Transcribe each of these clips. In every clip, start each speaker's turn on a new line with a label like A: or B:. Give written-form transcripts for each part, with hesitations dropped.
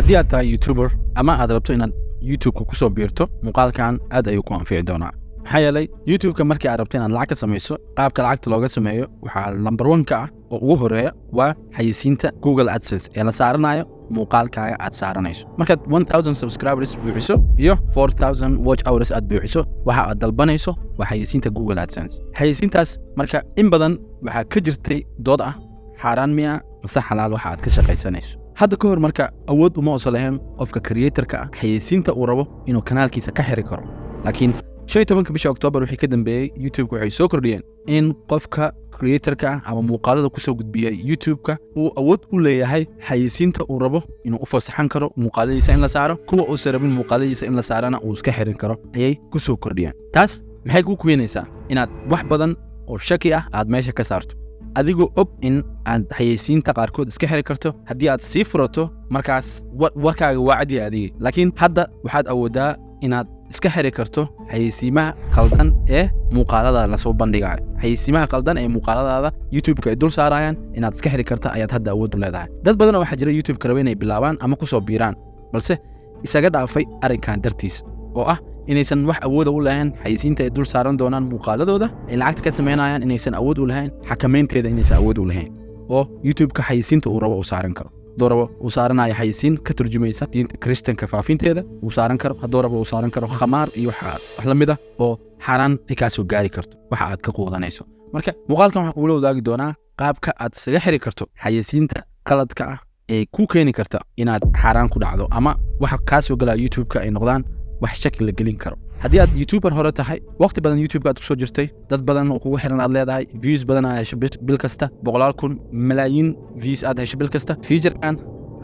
A: haddii aad tahay youtuber ama aad rabto inaad youtube-ka ku soo biirto muuqaalkan aad ayuu ku anfici doonaa maxaa yeelay youtube-ka markii aad rabto inaad lacag ka samayso qaabka lacagta looga sameeyo waxaa number 1 ka ah oo ugu horeeya waa xayeysiinta Google AdSense ee la saaranayo muuqaalkaaga aad saaranayso markaad 1000 subscribers buuxiso iyo 4000 watch hours aad buuxiso waxa aad dalbanayso waa xayeysiinta Google AdSense xayeysiintaas marka in badan waxa ka jirtay dood ah xaraan miya mise xalaal waxa aad ka shaqaysanayso hadda ka hor marka awood uma osolehen qofka creator-ka ah xayeysiinta uu rabo inuu kanaalkiisa ka xiri karo laakiin 15 bisha October wixii ka dambeeyay YouTube waxay soo kordhiyeen in qofka creator-ka ama muuqaalada ku soo gudbiya YouTube-ka uu awood u leeyahay xayeysiinta uu rabo inuu u fasaxan karo muuqaaladiisa in la saaro kuwa uu sarabin muuqaaladiisa in la saarana uu iska xirin karo ayay ku soo kordhiyeen taas maxay ku keenaysaa inaad wax badan oo shaki ah aad meesha ka saarto adigoo og in aad xayeysiinta qaarkood iska xiri karto haddii aad sii furato markaas warkaaga waa cadi adiga laakiin hadda waxaad awoodaa inaad iska xiri karto xayeysiimaha qaldan ee muuqaalada la soo bandhigayo xayeysiimaha qaldan ee muuqaaladaada YouTube-ka ay dul saarayaan inaad iska xiri karto ayaad hadda awood u leedahay dad badan oo waxa jira YouTube-ka raba inay bilaabaan ama ku soo biiraan balse isaga dhaafay arrinkan dartiisa oo ah inaysan wax awood u lahayn xayeysiinta ay dul saaran doonaan muuqaaladooda ay lacagta ka sameynayaan inaysan awood u lahayn xakameynteeda inaysan awood u lahayn oo YouTube-ka xayeysiinta uu rabo uu saaran karo doorabo uu saaranayo xayeysiin ka turjumaysa diinta Kristanka faafinteeda uu saaran karo doorabo uu saaran karo khamaar iyo wax la mid ah oo xaraan ay ka soo gaari karto waxa aad ka quudanayso marka muuqaalkan waxa uu wadaagi doonaa qaabka aad isaga xiri karto xayeysiinta qaladka ah ee ku keeni karta inaad xaraan ku dhacdo ama waxa ka soo gala YouTube-ka ay noqdaan wax shaki la gelin karo haddii aad YouTuber hore tahay waqti badan YouTube aad ku soo jirtay dad badan oo kugu xiran aad leedahay views badan aad hesho bil kasta 100,000 malaayiin views aad hesho bil kasta feature-kan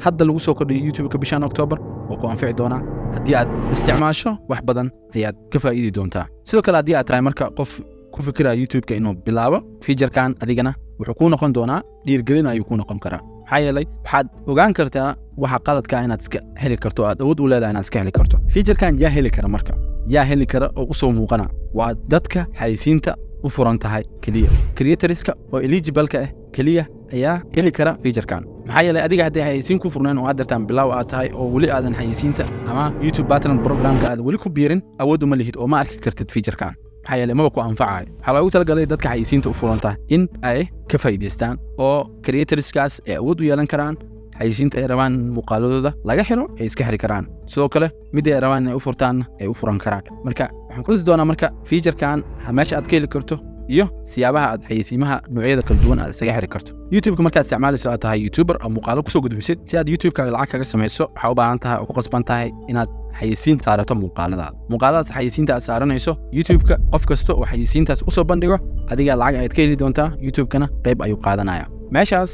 A: hadda lagu soo kordhiyay YouTube-ka bishan October oo ku anfici doona haddii aad isticmaasho wax badan ayaad ka faa'iidi doontaa sidoo kale haddii aad tahay marka qof ku fikiraya YouTube-ka inuu bilaabo feature-kan adigana wuxuu ku noqon doonaa dhiirgelin ayuu ku noqon karaa maxaa yeelay waxaad ogaan kartaa waxa qaladka inaad iska heli karto aad awood u leedahay inaad iska heli karto feature-kan yaa heli kara marka yaa heli kara oo u soo muuqana waa dadka xayeysiinta u furan tahay kaliya creatorska oo eligible-ka ah kaliya ayaa heli kara feature-kan maxaa yeelay adiga haddii xayeysiin ku furneen oo aad dartaan bilow aad tahay oo weli aadan xayeysiinta ama YouTube Partner Program-ka aad weli ku biirin awood uma lihid oo ma arki kartid feature-kan maxaa yeelay maba ku anfacayo waxaa loogu talagalay dadka xayeysiinta u furan tahay in ay ka faa'iidaystaan oo creatorskaas ay awood u yeelan karaan xayeysiinta ay rabaan muuqaaladooda laga xiro ay iska xiri karaan sidoo kale mid ay rabaan inay u furtaan ay u furan karaan marka waxaan ku tusi doonaa marka feature-kan meesha aad ka heli karto iyo siyaabaha aad xayeysiimaha noocyada kala duwan aad isaga xiri karto YouTube-ka markaad isticmaalayso aad tahay YouTuber oo muuqaalo ku soo gudbisid si aad YouTube-kaaga lacag kaga samayso waxaa u baahan tahay oo ku qasban tahay inaad xayeysiin saarato muuqaaladaas xayeysiinta aad saaranayso YouTube-ka qof kasta oo xayeysiintaas u soo bandhigo adiga lacag ayaad ka heli doontaa YouTube-kana qayb ayuu qaadanaya meeshaas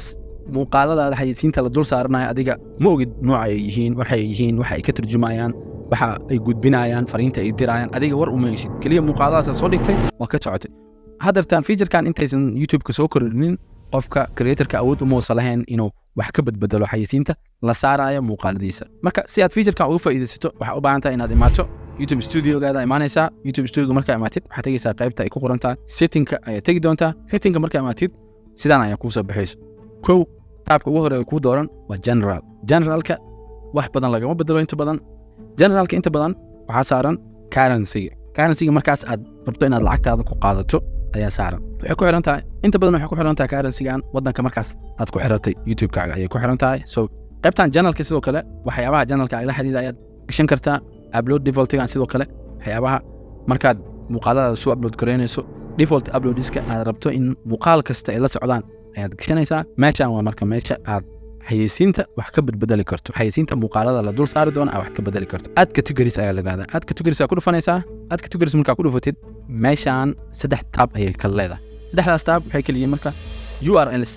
A: muuqaaladaada xayeysiinta la dul saaranayo adiga ma ogid nooca ay yihiin waxa ay ka turjumayaan waxa ay gudbinayaan fariinta ay dirayaan adiga war uma heshid kaliya muuqaaladaas soo dhigtay waa ka socotay haddartaan feature-kan intaysan YouTube-ka soo kordhinin qofka creator-ka awood uma wasalahayn inuu wax ka badbadalo xayeysiinta la saarayo muuqaaladiisa marka si aad feature-kan uga faa'iidaysato waxa u baahan tahay inaad imaato YouTube Studio-gaada imaanaysaa YouTube Studio markaa imaatid waxaad tegaysaa qaybta ay ku qoran tahay setting-ka ayaad tegi doontaa setting-ka markaa imaatid sidaan ayaa kuu soo baxayso kow taabka ugu horeeya kuu dooran waa generalka wax badan lagama bedelo inta badan generalka inta badan waxaa saaran currency-ga markaas aad rabto inaad lacagtaada ku qaadato ayaa saaran waxay ku xiran tahay inta badan waxay ku xiran tahay currency-gan wadanka markaas aad ku xiratay YouTube-kaaga ayay ku xiran tahay so qaybtan generalka sidoo kale waxyaabaha generalka ay la xiriira ayaad gashan kartaa upload default-gan sidoo kale waxyaabaha markaad muuqaalada soo upload gareynayso default upload-iska aad rabto in muuqaal kasta ay la socdaan ayaad gashanaysaa meeshaan waa marka meesha aad xayeysiinta wax ka badbadali karto xayeysiinta muuqaalada la dul saari doona wax ka bedeli karto add categories ayaa la yiraahdaa add categories ku dhufanaysaa add categories markaa ku dhufatid meeshaan 3 tab ayay kala leedahay saddexdaas tab waxay kala yihiin marka URLs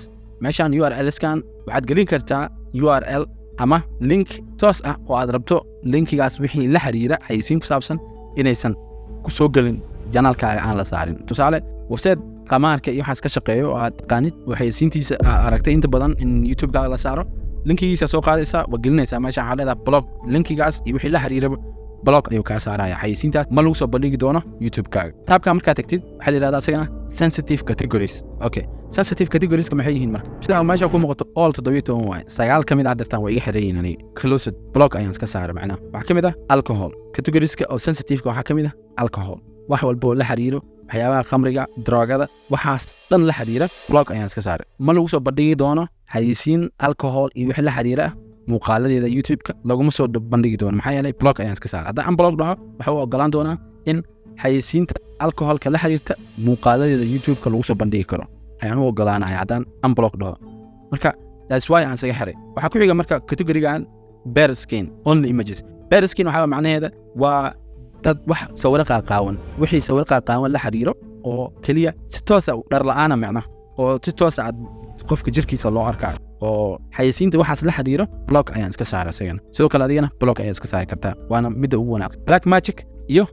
A: meeshaan URLs-kan waxaad gelin kartaa URL ama link toos ah oo aad rabto linkigaas wixii la xiriira xayeysiin ku saabsan inaysan ku soo galin janaalkaaga aan la saarin tusaale website qamaarka iyo waxaas ka shaqeeyo oo aad taqaanid waxaysiintiisa aragtay inta badan in YouTube-kaaga la saaro linkigiisa soo qaadaysaa waa gelinaysaa meesha waxaa leedahay blog linkigaas iyo wixii la xiriira blog ayuu kaa saaraya xayeysiintaas ma lagu soo bandhigi doono YouTube-kaaga taabka markaad tagtid waxaa la yidhahdaa isagana sensitive categories okay sensitive categories maxay yihiin marka sida meesha ku muuqato all 17 way sagaal kamid ah dartaan way iga xirayeen ani closed block ayaan iska saaray macnaha waxa kamid ah alcohol categories oo sensitive waxa kamid ah alcohol wax walba oo la xiriiro waxyaabaha khamriga drogada waxaas dhan la xiriira block ayaan iska saaray ma lagu soo bandhigi doono xayisiin alcohol iyo wixii la xiriira muuqaaladeeda YouTube-ka laguma soo bandhigi doono maxaa yeelay block ayaan iska saaray haddaan block dhaho waxa uu ogolaan doonaa in xayisiinta alcoholka la xiriirta muuqaaladeeda YouTube-ka lagu soo bandhigi karo ayaan u ogolaanahay haddaan unblock dhaho marka that's why aan isaga xiray waxa ku xiga marka category-gan bare skin only images bare skin waxa macnaheeda waa dad wax sawir qaawan wixii sawir qaawan la xiriiro oo kaliya si toos ah dhar la'aan macna oo si toos ah qofka jirkiisa loo arkayo oo xayisiinta waxaas la xiriiro block ayaan iska saaray isagan sidoo kale adigana block ayaan iska saari kartaa waana mid ugu wanaagsan black magic iyo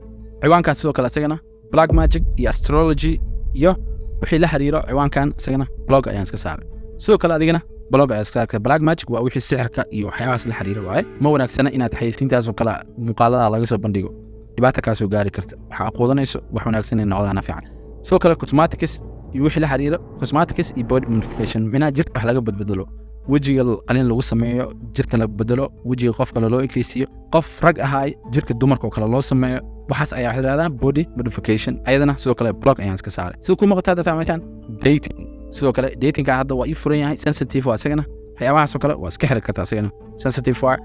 A: ciwaankaas sidoo kale isagana black magic iyo astrology iyo wixii la xiriiro ciwaankan isagana block ayaan iska saaray sidoo kale adigana block ayaan iska saaray black magic waa wixii sixirka iyo waxyaabahaas la xiriiro waaye ma wanaagsana inaad xayisiintaas oo kale muuqaalada laga soo bandhigo dhibaato ka soo gaari karta waxa aqoonayso wax wanaagsan in noqdana fiican sidoo kale cosmetics iyo wixii la xiriiro cosmetics iyo body modification mina jirka wax laga badbadalo wajiga qalin lagu sameeyo jirka la bedelo wajiga qofka loo ekaysiyo qof rag ahaay jirka dumarka oo kale loo sameeyo waxaas ayaa wax la body modification ayadana sidoo kale block ayaan iska saaray sidoo kuma qataada fahmaysan dating sidoo kale dating ka hadda waa ii furan yahay sensitive waa isagana waxyaabahaas oo kale waa iska xiri kartaa isagana sensitive waa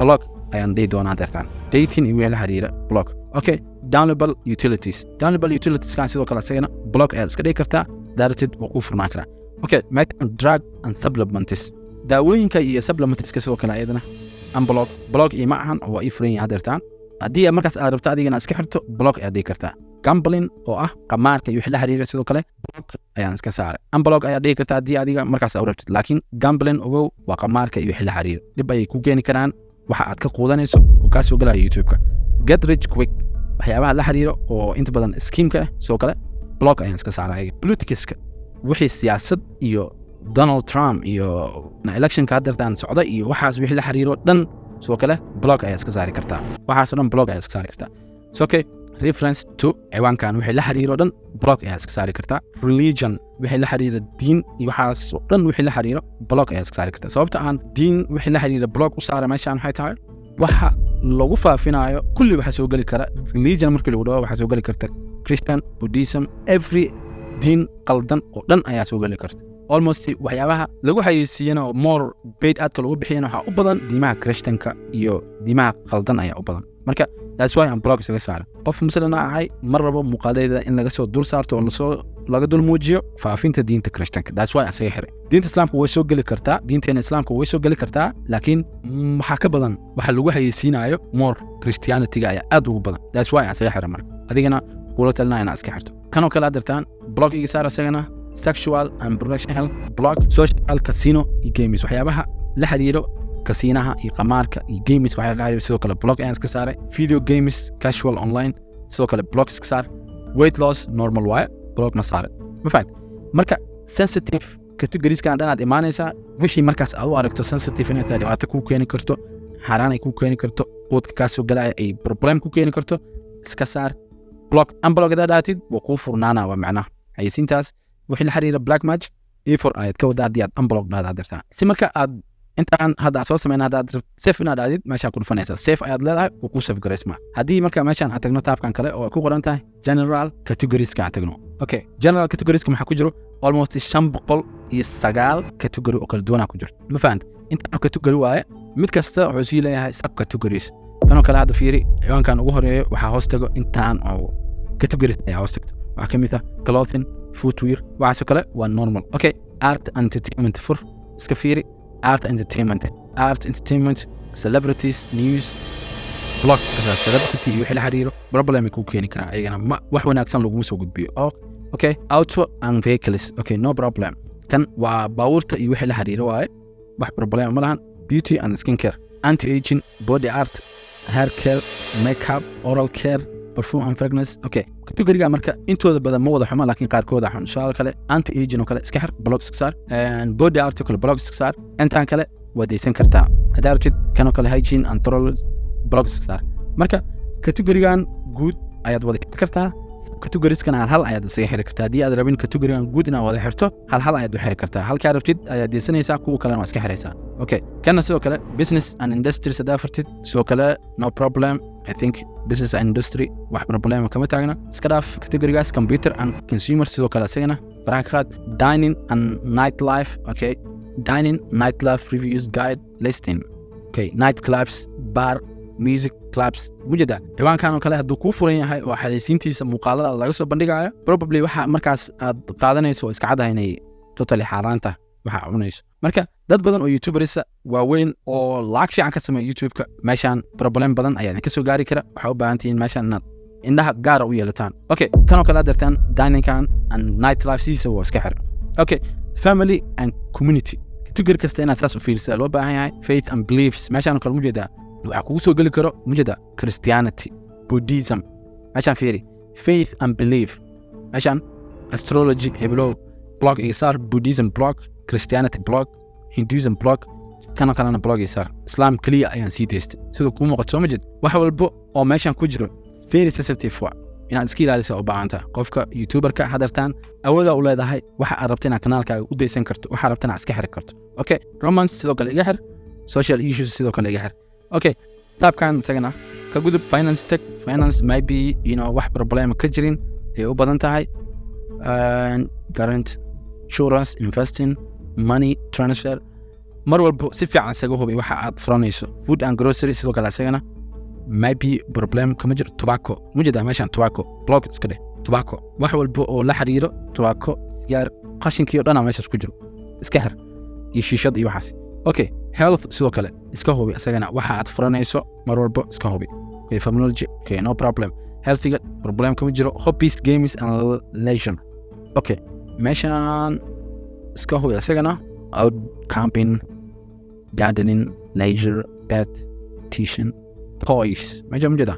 A: block ayaan dhigi doonaa dartaan dating iyo wixii la xiriira block okay downloadable utilities kan sidoo kale isagana block ayaad iska dhigi kartaa directed oo ku furnaan karaa okay drug and supplements daawooyinka iyo supplements sidoo kale ayadana unblock block iyo ma ahan oo ii furan yahay dartaan haddii markaas aad rabto adigana iska xirto block ayaad dhigi kartaa gambling oo ah qamaarka iyo wixii la xiriira sidoo kale block ayaan iska saaray unblock ayaad dhigi kartaa haddii adiga markaas aad rabtid laakiin gambling ogow waa qamaarka iyo wixii la xiriira dib ayay ku keeni karaan waxa aad ka quudanayso oo ka soo galaya YouTube-ka get rich quick waxyaabaha la xiriiro oo inta badan scheme-ka sidoo kale block ayaan iska saaray politics-ka wixii siyaasad iyo Donald Trump iyo election-ka hadda socda iyo waxaas wixii la xiriiro dhan sidoo kale block ayaad iska saari kartaa waxaas dhan block ayaad iska saari kartaa so okay reference to ciwaankan wixii la xiriiro dhan block ayaad iska saari kartaa religion wixii la xiriiro diin iyo waxaas dhan wixii la xiriiro block ayaad iska saari kartaa sababta aan diin wixii la xiriiro block u saaray meeshaan waxay tahay waxa lagu faafinayo kulli waxa soo gali kara religion markii lagu dhawo waxa soo gali karta Christian Buddhism every diin qaldan oo dhan ayaa soo gali karta almost waxyaabaha lagu xayeysiiyana more paid aadka lagu bixiyana waxa u badan diimaha Christianka iyo diimaha qaldan ayaa u badan marka that's why I'm block isaga saaray qof muslimna ahay mar rabo muuqaaleeda in laga soo dur saarto oo laga dul muujiyo faafinta diinta Christianka that's why asaga xiray diinta islaamka way soo gali kartaa diinteena islaamka way soo gali kartaa laakiin waxa ka badan waxa lagu xayeysiinayo more Christianity ayaa aad ugu badan that's why asaga xiray marka adigana kula talnaa inaad iska xirto kanoo kala dartaan block iga saar asagana sexual and reproductive health block social casino iyo games waxyaabaha la xiriiro kasinaha iyo qamaarka iyo games waxay la xiriir sidoo kale block ayaan iska saaray video games casual online sidoo kale block iska saar weight loss normal way block ma saaray ma fact marka sensitive categories kan dhan aad imaanaysaa wixii markaas aad u aragto sensitive inay tahay dhibaato ku keeni karto xaraan ay ku keeni karto qoodka ka soo galaya ay problem ku keeni karto iska saar block unblock daatid waa ku furnaana waa macnaha haysintaas wixii la xiriira black magic e4 ayad ka wada hadii aad unblock dartaan si marka aad intaan hadda soo sameeyna hadda safe inaad aadid meesha ku dhufanaysa safe ayaad leedahay oo ku save gareysma hadii marka meeshan aad tagno taabkan kale oo ku qoran tahay general categories ka tagno okay general categories ka maxaa ku jiro almost 509 category oo kala duwan ku jirto ma fahant inta category waaye mid kasta wuxuu sii leeyahay sub categories tanoo kale hadda fiiri ciwaankan ugu horeeyo waxaa hoos tago intaan oo categories ayaa hoos tagto waxa kamid ah clothing footwear waxa kale waa normal okay art and entertainment for iska fiiri art entertainment celebrities news blogs kaza celebrity wixii la xiriiro problem ku keeni kara ayagana wax wanaagsan lagu soo gudbiyo okay auto and vehicles okay no problem kan waa baabuurta iyo wixii la xiriiro waaye wax problem ma lahan beauty and skin care anti aging body art hair care makeup oral care perfume and fragrance okay category-ga marka intooda badan ma wada xumo laakiin qaar kooda xun su'aal kale anti aging oo kale iska xir blogs iska saar and body art oo kale blogs iska saar intaan kale wadaysan kartaa adartid kanoo kale hygiene and toilet blogs iska saar marka category-gan guud ayaad wada kartaa categories-kana hal ayaad isaga xiri kartaa haddii aad rabin category-gan guud inaad wada xirto hal ayaad u xiri kartaa halkaa rabtid ayaad deesanaysaa kuwa kalena waa iska xiraysaa okay kana sidoo kale business and industry hadaa fartid sidoo kale no problem I think business and industry wax problem kama taagna iska dhaaf category-gaas computer and consumer sidoo kale isagana faraanka dining and nightlife okay dining nightlife reviews guide listing okay night clubs bar music clubs mujada ciwaankan oo kale hadduu kuu furan yahay oo xayeysiintiisa muuqaalada laga soo bandhigayo probably waxa markaas aad qaadanayso oo iska cadahay inay totally xaaraanta waxa cunayso marka dad badan oo youtubers waaweyn oo lacag fiican ka sameeya youtube-ka meeshaan problem badan ayaa ka soo gaari kara waxa u baahan tihiin meeshaan inaad indhaha gaar u yeelataan okay kan oo kale adartaan dining-kan and night life siisa waa iska xir okay family and community category kasta inaad saas u fiirsaa loo baahan yahay faith and beliefs meeshaan oo kale mujada waxa kugu soo gali karo mujada Christianity Buddhism meeshaan fiiri faith and belief meeshaan astrology heblo blog isar Buddhism blog Christianity blog Hinduism blog kana kalena blog isar Islam kaliya ayaan sii deystay sidoo ku muuqato mujad wax walba oo meeshaan ku jiro very sensitive waa inaad iska ilaaliso oo baahanta qofka youtuberka hadartaan awooda u leedahay waxa aad rabto inaad kanaalkaaga u deysan karto waxa aad rabto inaad iska xiri karto okay romance sidoo kale iga xir social issues sidoo kale iga xir okay tabkan isagana ka gudub finance tech finance maybe wax problem ka jirin ay u badan tahay current insurance investing money transfer mar walba si fiican isaga hubi waxa aad furanayso food and grocery sidoo kale isagana maybe problem kama jiro tobacco mujada meeshaan tobacco blog iska dheh tobacco wax walba oo la xiriiro tobacco sigaar qashinkii oo dhan meeshaas ku jiro iska xir iyo shiishad iyo waxaas okay health sidoo kale iska hubi isagana waxa aad furanayso mar walba iska hubi okay familiology okay no problem healthiga problem kama jiro hobbies games and leisure okay meeshaan iska hubi isagana out camping gardening leisure pet tuition toys meesha mujada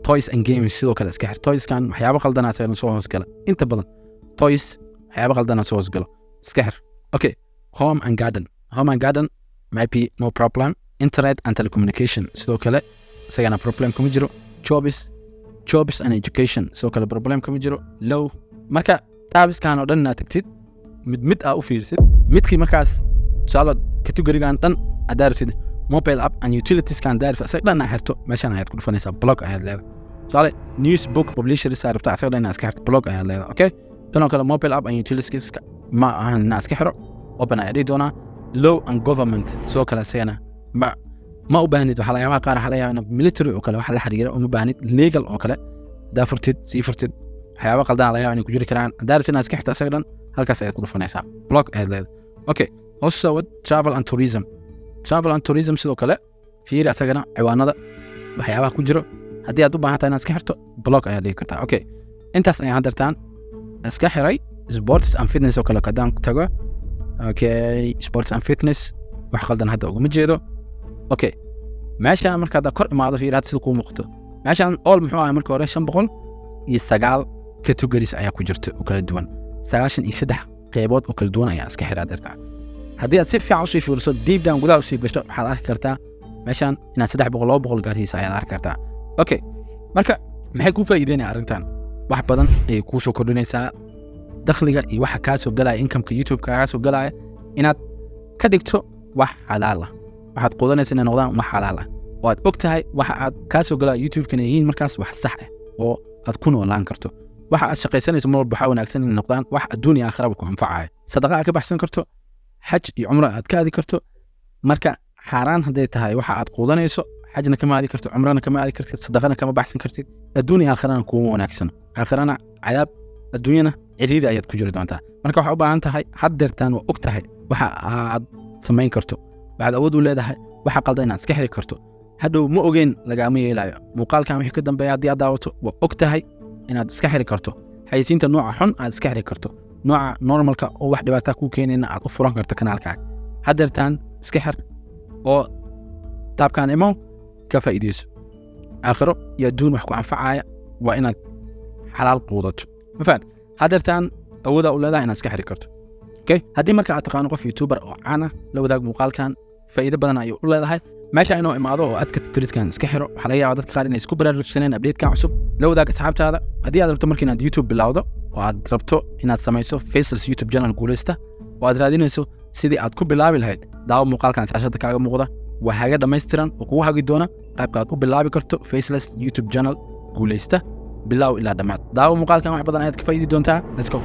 A: toys and games sidoo kale iska xir toys kan waxyaabo qaldan ah soo hoos gala inta badan toys waxyaabo qaldan ah soo hoos gala iska xir okay home and garden maybe no problem internet and telecommunication sidoo kale isagana problem kama jiro jobs and education sidoo kale problem kama jiro low marka taabiskan oo dhan aad tagtid mid u fiirsid midkii markaas tusaale category-gan dhan adarsid mobile app and utilities kan daarif asag dhan xirto meeshan ayaad ku dhufanaysaa blog ayaad leedahay tusaale news book publisher saarta asag dhan iska xirto blog ayaad leedahay okay tan oo kale mobile app and utilities ma ahan iska xiro open ayaad doonaa law and government soo kala sayna ma u baahnid waxa la yaabaa qaar xalayana military oo kale waxa la xiriira oo ma baahnid legal oo kale daafurtid siifurtid waxyaabo qaldan la yaabaa inay ku jiri karaan daartin iska xirta asag dhan halkaas ayaad ku dhufanaysaa blog ayaad leedahay okay also travel and tourism sidoo kale fiiri asagana ciwaanada waxyaabaha ku jiro haddii aad u baahan tahay inaad iska xirto blog ayaad dhigi kartaa okay intaas ayaan hadartaan iska xiray sports and fitness oo kale kadaan tago okay sports and fitness wax qaldan hadda uguma jeedo okay meeshaan markaad kor imaado fiiri had sida kuu muuqato meeshaan all muxuu ahay markii hore 509 categories ayaa ku jirta oo kala duwan 93 qaybood oo kala duwan ayaa iska xiraa dartaa haddii aad si fiican u sii fiiriso deep down gudaha u sii gasho waxaad arki kartaa meeshaan inaad 300 gaarsiisa ayaad arki kartaa okay marka maxay ku faa'iideynaysaa arrintan wax badan ay ku soo kordhinaysaa dakhliga iyo waxa ka soo galaya income-ka YouTube ka soo galaya inaad ka dhigto wax xalaal ah waxaad qodanaysaa inay noqdaan wax xalaal ah oo aad ogtahay waxa aad ka soo galaya YouTube-kana yihiin markaas wax sax ah oo aad ku noolaan karto waxa aad shaqaysanayso mar walba waxa wanaagsan inay noqdaan wax adduun iyo aakhiraba ku anfacaya sadaqa aad ka baxsan karto xaj iyo umra aad ka aadi karto marka xaraan haday tahay waxa aad qodanayso xajna kama aadi karto umrana kama aadi kartid sadaqana kama baxsan kartid adduun iyo aakhirana kuma wanaagsan aakhirana cadaab adduunyana ciriiri ayaad ku jiri doontaa marka waxa u baahan tahay haddeertaan waa ogtahay waxa aad samayn karto waxaad awood u leedahay waxa qaldan inaad iska xiri karto hadhow ma ogeyn lagama yeelayo muuqaalkan wixii ka dambeeya haddii aad daawato waa ogtahay inaad iska xiri karto xayisiinta nooca xun aad iska xiri karto nooca normalka oo wax dhibaato ku keenayna aad u furan karto kanaalkaaga haddeertaan iska xir oo taabkaan imo ka faa'iideyso aakhiro iyo adduun wax ku anfacaya waa inaad xalaal quudato ma fahad haddeertaan awooda u leedahay inaad iska xiri karto okay haddii marka aad taqaano qof youtuber oo caan ah la wadaag muuqaalkan faa'iido badan ayuu u leedahay meesha inuu imaado oo aad ka firiskan iska xiro waxa laga yaabaa dadka qaar inay isku baraarugsaneen update-kan cusub la wadaag asxaabtaada haddii aad rabto markii inaad YouTube bilowdo oo aad rabto inaad samayso faceless YouTube channel guuleysta oo aad raadinayso sidii aad ku bilaabi lahayd daawo muuqaalkan shaashada kaaga muuqda waa haga dhammaystiran oo kugu hagi doona qaabka aad u bilaabi karto faceless YouTube channel guuleysta bilow ilaa dhammaad daawo muuqaalkan wax badan ayaad ka faa'iidi doontaa let's go